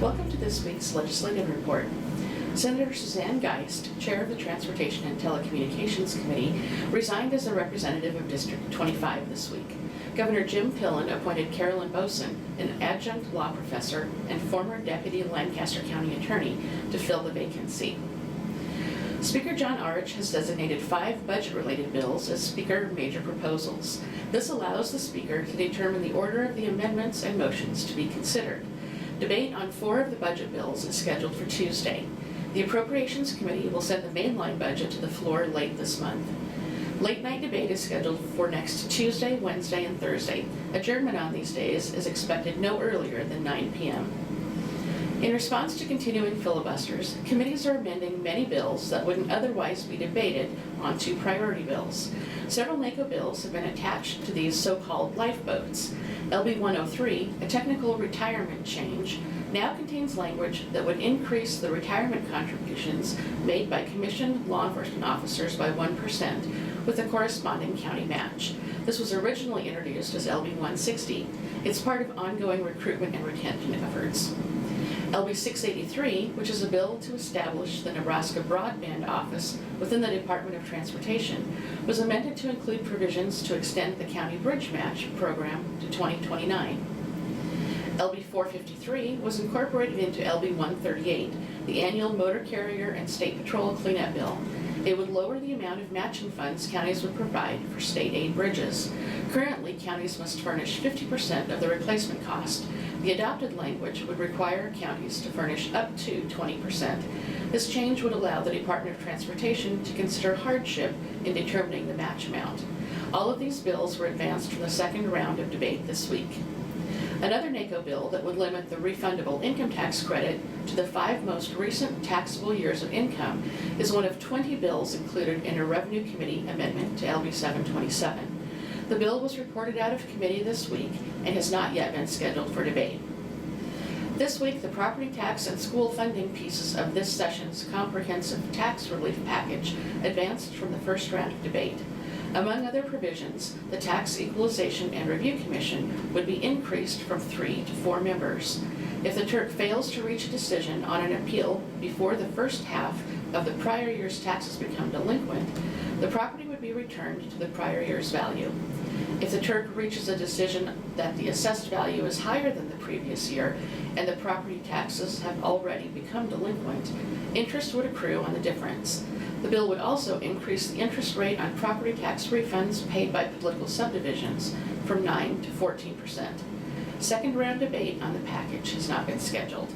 Welcome to this week's legislative report. Senator Suzanne Geist, chair of the Transportation and Telecommunications Committee, resigned as a representative of District 25 this week. Governor Jim Pillen appointed Carolyn Boson, an adjunct law professor and former deputy Lancaster County attorney, to fill the vacancy. Speaker John Arch has designated 5 budget-related bills as Speaker major proposals. This allows the Speaker to determine the order of the amendments and motions to be considered. Debate on 4 of the budget bills is scheduled for Tuesday. The Appropriations Committee will send the mainline budget to the floor late this month. Late night debate is scheduled for next Tuesday, Wednesday, and Thursday. Adjournment on these days is expected no earlier than 9 p.m. In response to continuing filibusters, committees are amending many bills that wouldn't otherwise be debated onto priority bills. Several NACO bills have been attached to these so-called lifeboats. LB 103, a technical retirement change, now contains language that would increase the retirement contributions made by commissioned law enforcement officers by 1% with a corresponding county match. This was originally introduced as LB 160. It's part of ongoing recruitment and retention efforts. LB 683, which is a bill to establish the Nebraska Broadband Office within the Department of Transportation, was amended to include provisions to extend the County Bridge Match program to 2029. LB 453 was incorporated into LB 138, the annual Motor Carrier and State Patrol Cleanup Bill. It would lower the amount of matching funds counties would provide for state aid bridges. Currently, counties must furnish 50% of the replacement cost. The adopted language would require counties to furnish up to 20%. This change would allow the Department of Transportation to consider hardship in determining the match amount. All of these bills were advanced from the second round of debate this week. Another NACO bill that would limit the refundable income tax credit to the 5 most recent taxable years of income is one of 20 bills included in a Revenue Committee amendment to LB 727. The bill was reported out of committee this week and has not yet been scheduled for debate. This week, the property tax and school funding pieces of this session's comprehensive tax relief package advanced from the first round of debate. Among other provisions, the Tax Equalization and Review Commission would be increased from 3 to 4 members. If the Turk fails to reach a decision on an appeal before the first half of the prior year's taxes become delinquent, the property would be returned to the prior year's value. If the Turk reaches a decision that the assessed value is higher than the previous year and the property taxes have already become delinquent, interest would accrue on the difference. The bill would also increase the interest rate on property tax refunds paid by political subdivisions from 9 to 14%. Second round debate on the package has not been scheduled.